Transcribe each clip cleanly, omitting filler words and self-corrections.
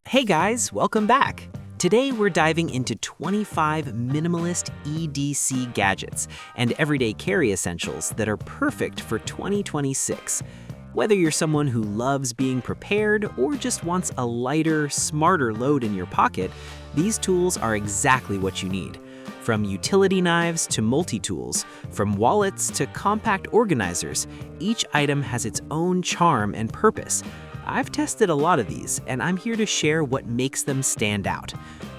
Hey guys, welcome back. Today we're diving into 25 minimalist EDC gadgets and everyday carry essentials that are perfect for 2026. Whether you're someone who loves being prepared or just wants a lighter, smarter load in your pocket, these tools are exactly what you need. From utility knives to multi-tools, from wallets to compact organizers, each item has its own charm and purpose. I've tested a lot of these, and I'm here to share what makes them stand out.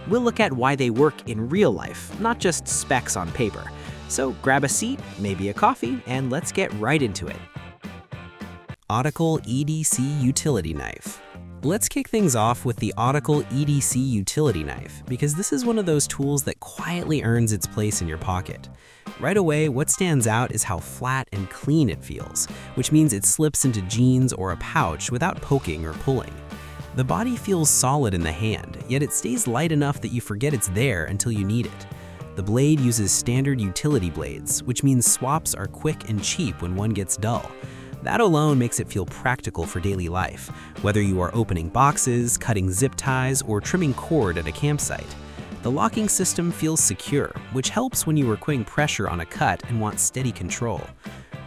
We'll look at why they work in real life, not just specs on paper. So grab a seat, maybe a coffee, and let's get right into it. Autical EDC Utility Knife. Let's kick things off with the Autical EDC Utility Knife, because this is one of those tools that quietly earns its place in your pocket. Right away, what stands out is how flat and clean it feels, which means it slips into jeans or a pouch without poking or pulling. The body feels solid in the hand, yet it stays light enough that you forget it's there until you need it. The blade uses standard utility blades, which means swaps are quick and cheap when one gets dull. That alone makes it feel practical for daily life, whether you are opening boxes, cutting zip ties, or trimming cord at a campsite. The locking system feels secure, which helps when you are putting pressure on a cut and want steady control.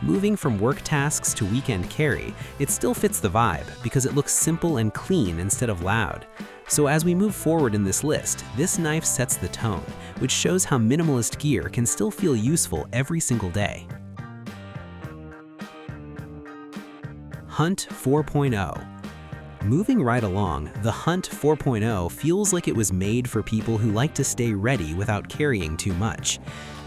Moving from work tasks to weekend carry, it still fits the vibe because it looks simple and clean instead of loud. So as we move forward in this list, this knife sets the tone, which shows how minimalist gear can still feel useful every single day. Hunt 4.0. Moving right along, the Hunt 4.0 feels like it was made for people who like to stay ready without carrying too much.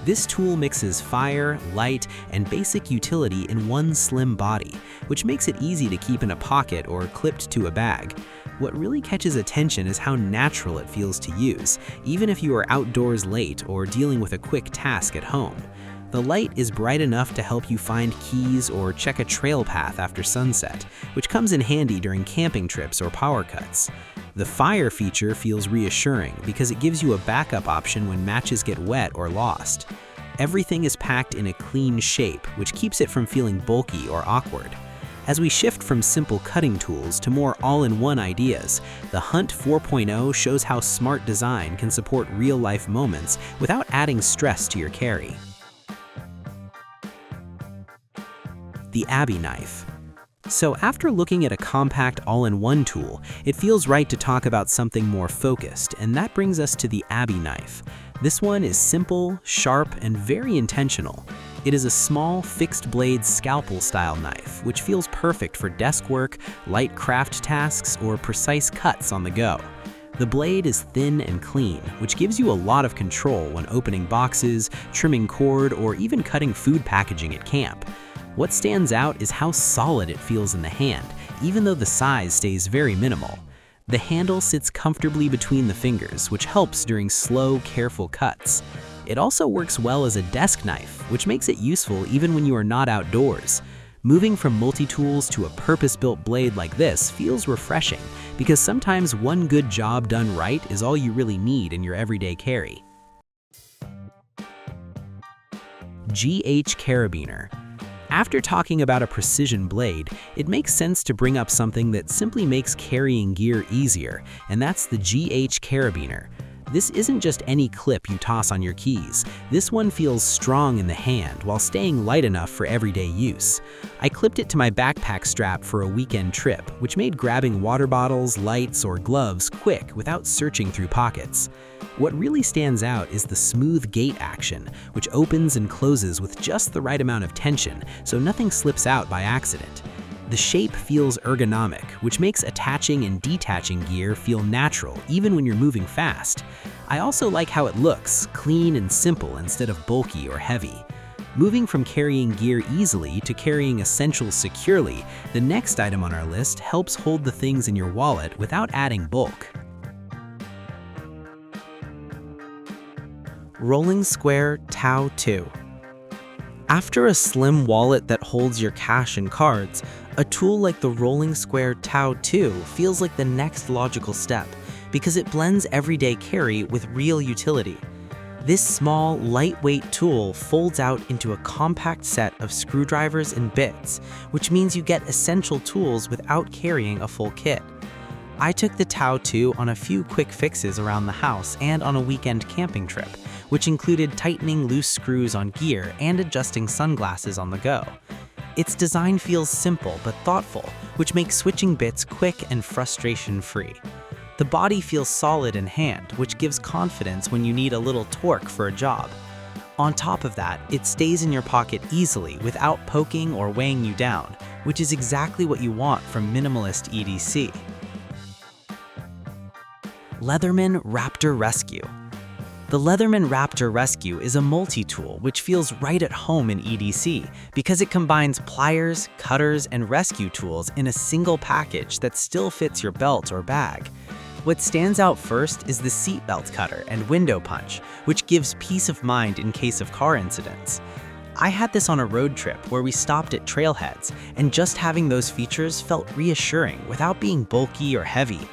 This tool mixes fire, light, and basic utility in one slim body, which makes it easy to keep in a pocket or clipped to a bag. What really catches attention is how natural it feels to use, even if you are outdoors late or dealing with a quick task at home. The light is bright enough to help you find keys or check a trail path after sunset, which comes in handy during camping trips or power cuts. The fire feature feels reassuring because it gives you a backup option when matches get wet or lost. Everything is packed in a clean shape, which keeps it from feeling bulky or awkward. As we shift from simple cutting tools to more all-in-one ideas, the Hunt 4.0 shows how smart design can support real-life moments without adding stress to your carry. The Abby Knife. So after looking at a compact all-in-one tool, it feels right to talk about something more focused, and that brings us to the Abby Knife. This one is simple, sharp, and very intentional. It is a small, fixed-blade scalpel-style knife, which feels perfect for desk work, light craft tasks, or precise cuts on the go. The blade is thin and clean, which gives you a lot of control when opening boxes, trimming cord, or even cutting food packaging at camp. What stands out is how solid it feels in the hand, even though the size stays very minimal. The handle sits comfortably between the fingers, which helps during slow, careful cuts. It also works well as a desk knife, which makes it useful even when you are not outdoors. Moving from multi-tools to a purpose-built blade like this feels refreshing, because sometimes one good job done right is all you really need in your everyday carry. GH Carabiner. After talking about a precision blade, it makes sense to bring up something that simply makes carrying gear easier, and that's the GH Carabiner. This isn't just any clip you toss on your keys. This one feels strong in the hand while staying light enough for everyday use. I clipped it to my backpack strap for a weekend trip, which made grabbing water bottles, lights, or gloves quick without searching through pockets. What really stands out is the smooth gate action, which opens and closes with just the right amount of tension, so nothing slips out by accident. The shape feels ergonomic, which makes attaching and detaching gear feel natural even when you're moving fast. I also like how it looks, clean and simple instead of bulky or heavy. Moving from carrying gear easily to carrying essentials securely, the next item on our list helps hold the things in your wallet without adding bulk. Rolling Square Tau 2. After a slim wallet that holds your cash and cards, a tool like the Rolling Square Tau 2 feels like the next logical step because it blends everyday carry with real utility. This small, lightweight tool folds out into a compact set of screwdrivers and bits, which means you get essential tools without carrying a full kit. I took the Tao 2 on a few quick fixes around the house and on a weekend camping trip, which included tightening loose screws on gear and adjusting sunglasses on the go. Its design feels simple but thoughtful, which makes switching bits quick and frustration-free. The body feels solid in hand, which gives confidence when you need a little torque for a job. On top of that, it stays in your pocket easily without poking or weighing you down, which is exactly what you want from minimalist EDC. Leatherman Raptor Rescue. The Leatherman Raptor Rescue is a multi-tool which feels right at home in EDC because it combines pliers, cutters, and rescue tools in a single package that still fits your belt or bag. What stands out first is the seatbelt cutter and window punch, which gives peace of mind in case of car incidents. I had this on a road trip where we stopped at trailheads, and just having those features felt reassuring without being bulky or heavy.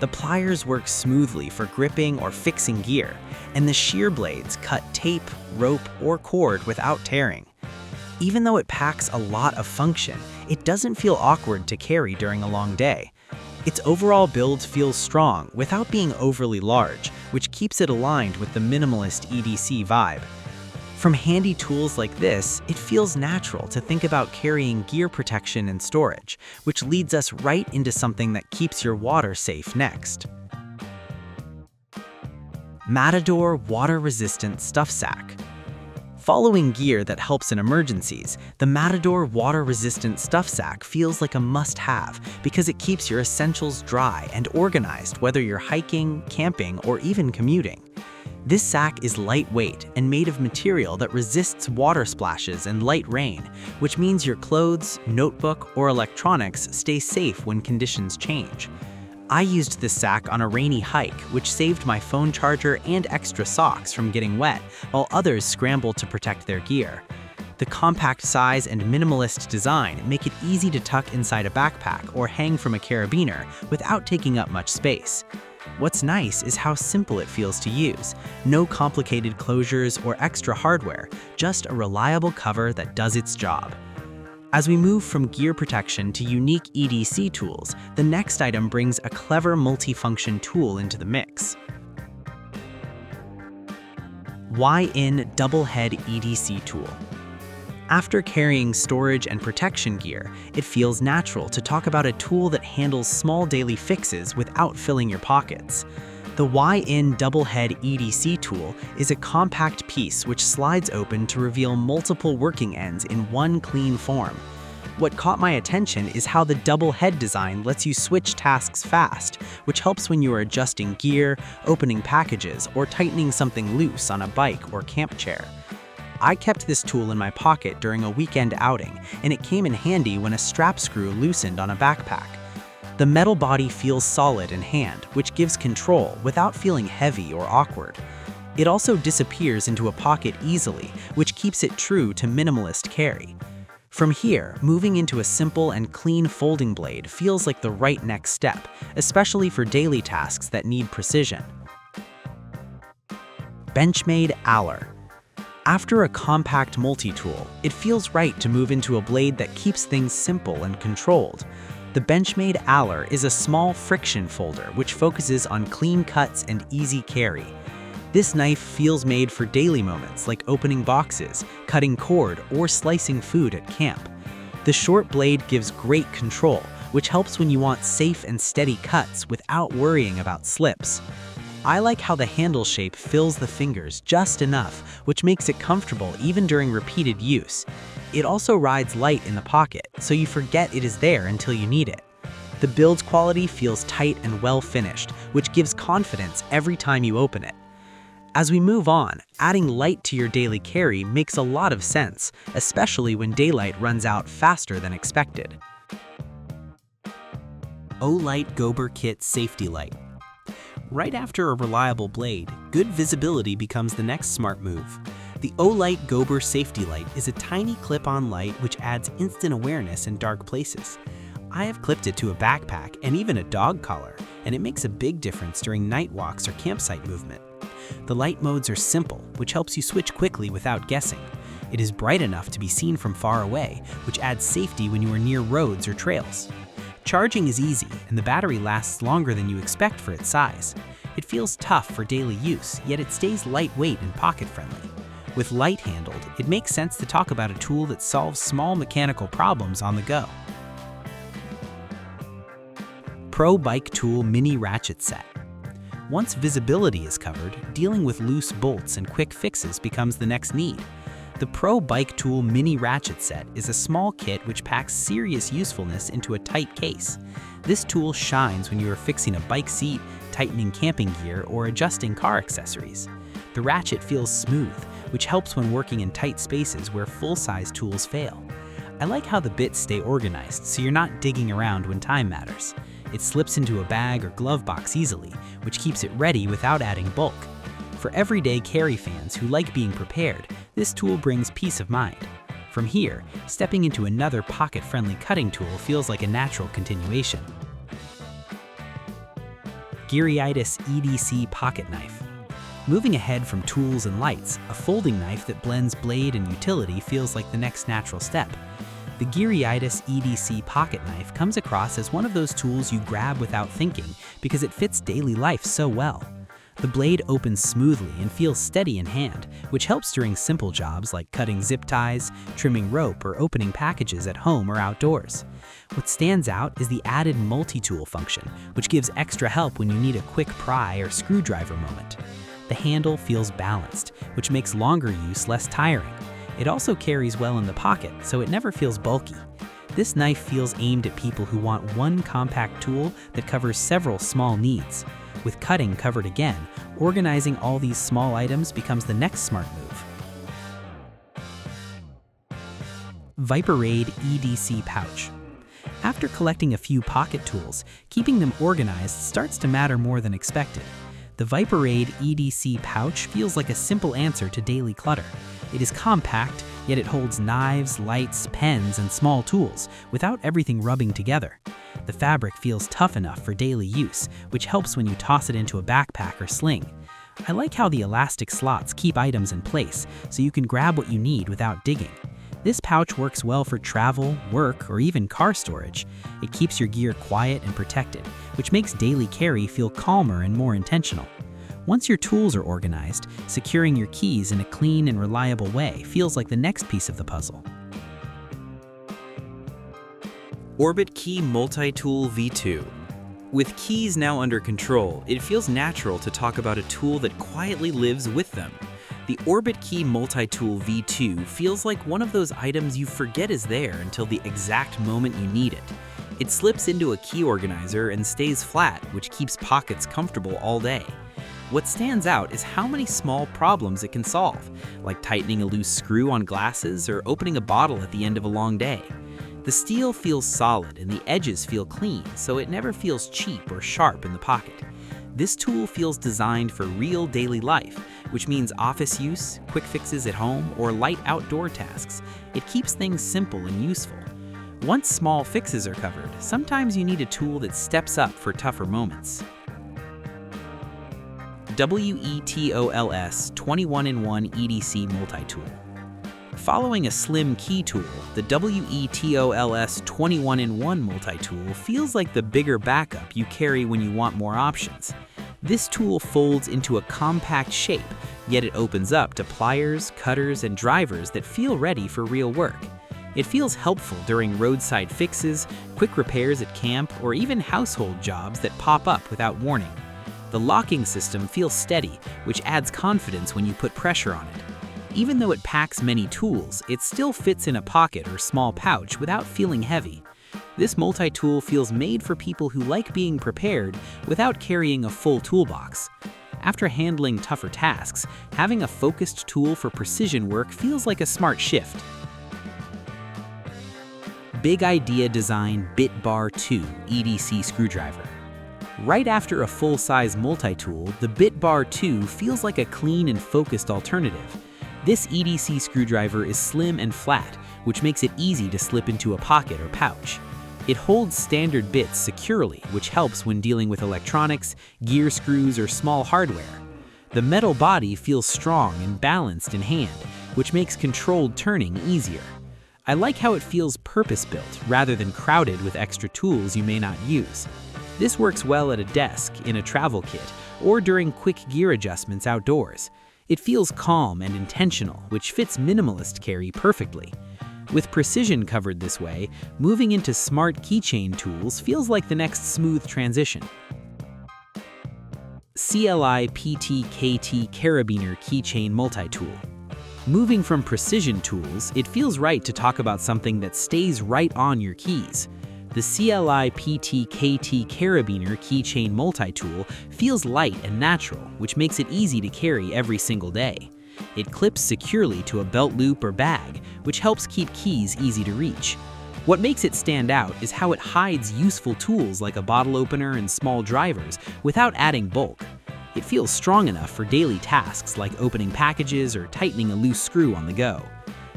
The pliers work smoothly for gripping or fixing gear, and the shear blades cut tape, rope, or cord without tearing. Even though it packs a lot of function, it doesn't feel awkward to carry during a long day. Its overall build feels strong without being overly large, which keeps it aligned with the minimalist EDC vibe. From handy tools like this, it feels natural to think about carrying gear protection and storage, which leads us right into something that keeps your water safe next. Matador Water-Resistant Stuff Sack. Following gear that helps in emergencies, the Matador Water-Resistant Stuff Sack feels like a must-have because it keeps your essentials dry and organized whether you're hiking, camping, or even commuting. This sack is lightweight and made of material that resists water splashes and light rain, which means your clothes, notebook, or electronics stay safe when conditions change. I used this sack on a rainy hike, which saved my phone charger and extra socks from getting wet, while others scrambled to protect their gear. The compact size and minimalist design make it easy to tuck inside a backpack or hang from a carabiner without taking up much space. What's nice is how simple it feels to use. No complicated closures or extra hardware, just a reliable cover that does its job. As we move from gear protection to unique EDC tools, the next item brings a clever multifunction tool into the mix. Y-In Double Head EDC Tool. After carrying storage and protection gear, it feels natural to talk about a tool that handles small daily fixes without filling your pockets. The Y-In Double Head EDC tool is a compact piece which slides open to reveal multiple working ends in one clean form. What caught my attention is how the double head design lets you switch tasks fast, which helps when you are adjusting gear, opening packages, or tightening something loose on a bike or camp chair. I kept this tool in my pocket during a weekend outing, and it came in handy when a strap screw loosened on a backpack. The metal body feels solid in hand, which gives control without feeling heavy or awkward. It also disappears into a pocket easily, which keeps it true to minimalist carry. From here, moving into a simple and clean folding blade feels like the right next step, especially for daily tasks that need precision. Benchmade Aller. After a compact multi-tool, it feels right to move into a blade that keeps things simple and controlled. The Benchmade Aller is a small friction folder which focuses on clean cuts and easy carry. This knife feels made for daily moments like opening boxes, cutting cord, or slicing food at camp. The short blade gives great control, which helps when you want safe and steady cuts without worrying about slips. I like how the handle shape fills the fingers just enough, which makes it comfortable even during repeated use. It also rides light in the pocket, so you forget it is there until you need it. The build quality feels tight and well finished, which gives confidence every time you open it. As we move on, adding light to your daily carry makes a lot of sense, especially when daylight runs out faster than expected. Olight Gober Kit Safety Light. Right after a reliable blade, good visibility becomes the next smart move. The Olight Gober Safety Light is a tiny clip-on light which adds instant awareness in dark places. I have clipped it to a backpack and even a dog collar, and it makes a big difference during night walks or campsite movement. The light modes are simple, which helps you switch quickly without guessing. It is bright enough to be seen from far away, which adds safety when you are near roads or trails. Charging is easy, and the battery lasts longer than you expect for its size. It feels tough for daily use, yet it stays lightweight and pocket-friendly. With light-handled, it makes sense to talk about a tool that solves small mechanical problems on the go. Pro Bike Tool Mini Ratchet Set. Once visibility is covered, dealing with loose bolts and quick fixes becomes the next need. The Pro Bike Tool Mini Ratchet Set is a small kit which packs serious usefulness into a tight case. This tool shines when you are fixing a bike seat, tightening camping gear, or adjusting car accessories. The ratchet feels smooth, which helps when working in tight spaces where full-size tools fail. I like how the bits stay organized so you're not digging around when time matters. It slips into a bag or glove box easily, which keeps it ready without adding bulk. For everyday carry fans who like being prepared, this tool brings peace of mind. From here, stepping into another pocket-friendly cutting tool feels like a natural continuation. Gearitis EDC Pocket Knife. Moving ahead from tools and lights, a folding knife that blends blade and utility feels like the next natural step. The Gearitis EDC Pocket Knife comes across as one of those tools you grab without thinking because it fits daily life so well. The blade opens smoothly and feels steady in hand, which helps during simple jobs like cutting zip ties, trimming rope, or opening packages at home or outdoors. What stands out is the added multi-tool function, which gives extra help when you need a quick pry or screwdriver moment. The handle feels balanced, which makes longer use less tiring. It also carries well in the pocket, so it never feels bulky. This knife feels aimed at people who want one compact tool that covers several small needs. With cutting covered again, organizing all these small items becomes the next smart move. Viperade EDC Pouch. After collecting a few pocket tools, keeping them organized starts to matter more than expected. The Viperade EDC Pouch feels like a simple answer to daily clutter. It is compact, yet it holds knives, lights, pens, and small tools without everything rubbing together. The fabric feels tough enough for daily use, which helps when you toss it into a backpack or sling. I like how the elastic slots keep items in place, so you can grab what you need without digging. This pouch works well for travel, work, or even car storage. It keeps your gear quiet and protected, which makes daily carry feel calmer and more intentional. Once your tools are organized, securing your keys in a clean and reliable way feels like the next piece of the puzzle. Orbit Key Multi-Tool V2. With keys now under control, it feels natural to talk about a tool that quietly lives with them. The Orbit Key Multi-Tool V2 feels like one of those items you forget is there until the exact moment you need it. It slips into a key organizer and stays flat, which keeps pockets comfortable all day. What stands out is how many small problems it can solve, like tightening a loose screw on glasses or opening a bottle at the end of a long day. The steel feels solid and the edges feel clean, so it never feels cheap or sharp in the pocket. This tool feels designed for real daily life, which means office use, quick fixes at home, or light outdoor tasks. It keeps things simple and useful. Once small fixes are covered, sometimes you need a tool that steps up for tougher moments. WETOLS 21-in-1 EDC Multi-Tool. Following a slim key tool, the WETOLS 21-in-1 multi-tool feels like the bigger backup you carry when you want more options. This tool folds into a compact shape, yet it opens up to pliers, cutters, and drivers that feel ready for real work. It feels helpful during roadside fixes, quick repairs at camp, or even household jobs that pop up without warning. The locking system feels steady, which adds confidence when you put pressure on it. Even though it packs many tools, it still fits in a pocket or small pouch without feeling heavy. This multi-tool feels made for people who like being prepared without carrying a full toolbox. After handling tougher tasks, having a focused tool for precision work feels like a smart shift. Big Idea Design Bit Bar 2 EDC Screwdriver. Right after a full-size multi-tool, the Bit Bar 2 feels like a clean and focused alternative. This EDC screwdriver is slim and flat, which makes it easy to slip into a pocket or pouch. It holds standard bits securely, which helps when dealing with electronics, gear screws, or small hardware. The metal body feels strong and balanced in hand, which makes controlled turning easier. I like how it feels purpose-built rather than crowded with extra tools you may not use. This works well at a desk, in a travel kit, or during quick gear adjustments outdoors. It feels calm and intentional, which fits minimalist carry perfectly. With precision covered this way, moving into smart keychain tools feels like the next smooth transition. CLI PT-KT Carabiner Keychain Multitool. Moving from precision tools, it feels right to talk about something that stays right on your keys. The CLI PT-KT Carabiner Keychain Multitool feels light and natural, which makes it easy to carry every single day. It clips securely to a belt loop or bag, which helps keep keys easy to reach. What makes it stand out is how it hides useful tools like a bottle opener and small drivers without adding bulk. It feels strong enough for daily tasks like opening packages or tightening a loose screw on the go.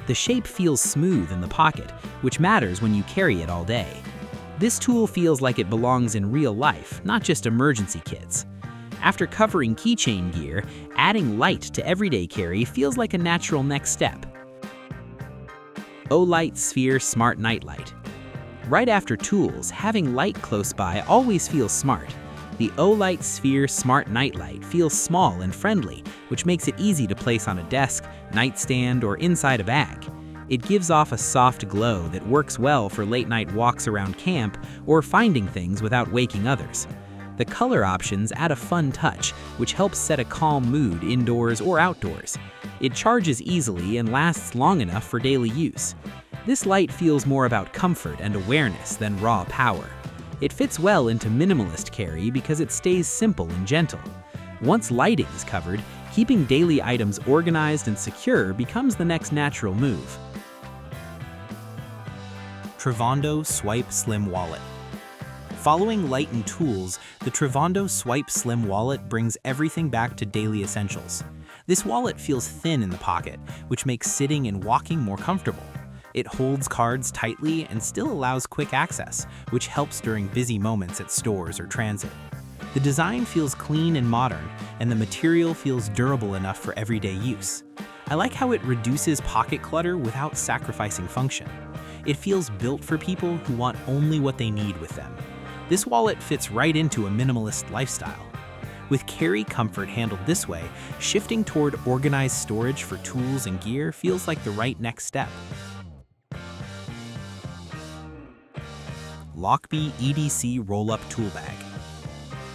The shape feels smooth in the pocket, which matters when you carry it all day. This tool feels like it belongs in real life, not just emergency kits. After covering keychain gear, adding light to everyday carry feels like a natural next step. Olight Sphere Smart Nightlight. Right after tools, having light close by always feels smart. The Olight Sphere Smart Nightlight feels small and friendly, which makes it easy to place on a desk, nightstand, or inside a bag. It gives off a soft glow that works well for late-night walks around camp or finding things without waking others. The color options add a fun touch, which helps set a calm mood indoors or outdoors. It charges easily and lasts long enough for daily use. This light feels more about comfort and awareness than raw power. It fits well into minimalist carry because it stays simple and gentle. Once lighting is covered, keeping daily items organized and secure becomes the next natural move. Trevondo Swipe Slim Wallet. Following light and tools, the Trevondo Swipe Slim Wallet brings everything back to daily essentials. This wallet feels thin in the pocket, which makes sitting and walking more comfortable. It holds cards tightly and still allows quick access, which helps during busy moments at stores or transit. The design feels clean and modern, and the material feels durable enough for everyday use. I like how it reduces pocket clutter without sacrificing function. It feels built for people who want only what they need with them. This wallet fits right into a minimalist lifestyle. With carry comfort handled this way, shifting toward organized storage for tools and gear feels like the right next step. Lockbee EDC Roll-Up Tool Bag.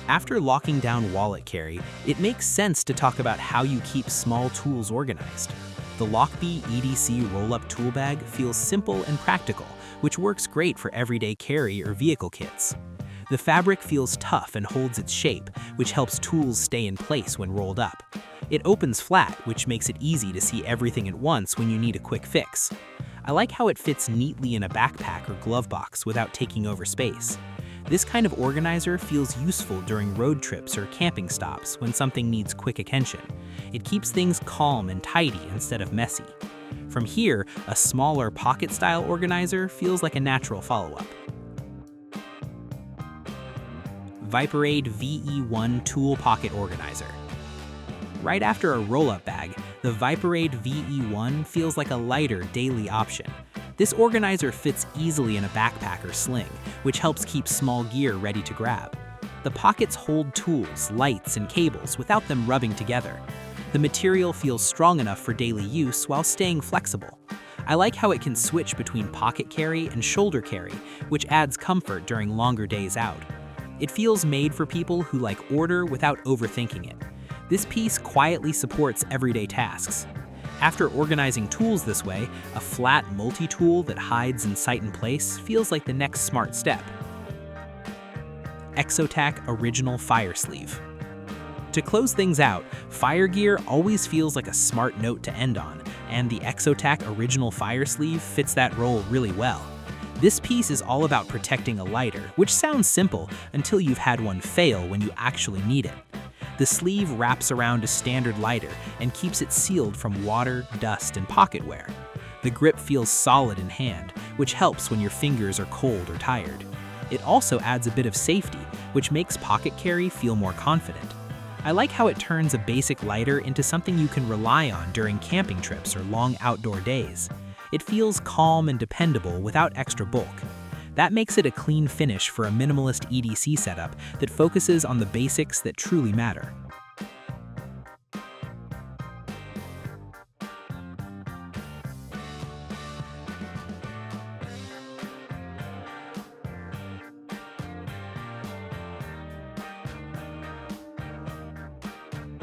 After locking down wallet carry, it makes sense to talk about how you keep small tools organized. The Lockbee EDC Roll-Up Tool Bag feels simple and practical, which works great for everyday carry or vehicle kits. The fabric feels tough and holds its shape, which helps tools stay in place when rolled up. It opens flat, which makes it easy to see everything at once when you need a quick fix. I like how it fits neatly in a backpack or glove box without taking over space. This kind of organizer feels useful during road trips or camping stops when something needs quick attention. It keeps things calm and tidy instead of messy. From here, a smaller pocket-style organizer feels like a natural follow-up. Viperade VE1 Tool Pocket Organizer. Right after a roll-up bag, the Viperade VE1 feels like a lighter daily option. This organizer fits easily in a backpack or sling, which helps keep small gear ready to grab. The pockets hold tools, lights, and cables without them rubbing together. The material feels strong enough for daily use while staying flexible. I like how it can switch between pocket carry and shoulder carry, which adds comfort during longer days out. It feels made for people who like order without overthinking it. This piece quietly supports everyday tasks. After organizing tools this way, a flat multi-tool that hides in sight and place feels like the next smart step. Exotac Original Fire Sleeve. To close things out, fire gear always feels like a smart note to end on, and the Exotac Original Fire Sleeve fits that role really well. This piece is all about protecting a lighter, which sounds simple until you've had one fail when you actually need it. The sleeve wraps around a standard lighter and keeps it sealed from water, dust, and pocket wear. The grip feels solid in hand, which helps when your fingers are cold or tired. It also adds a bit of safety, which makes pocket carry feel more confident. I like how it turns a basic lighter into something you can rely on during camping trips or long outdoor days. It feels calm and dependable without extra bulk. That makes it a clean finish for a minimalist EDC setup that focuses on the basics that truly matter.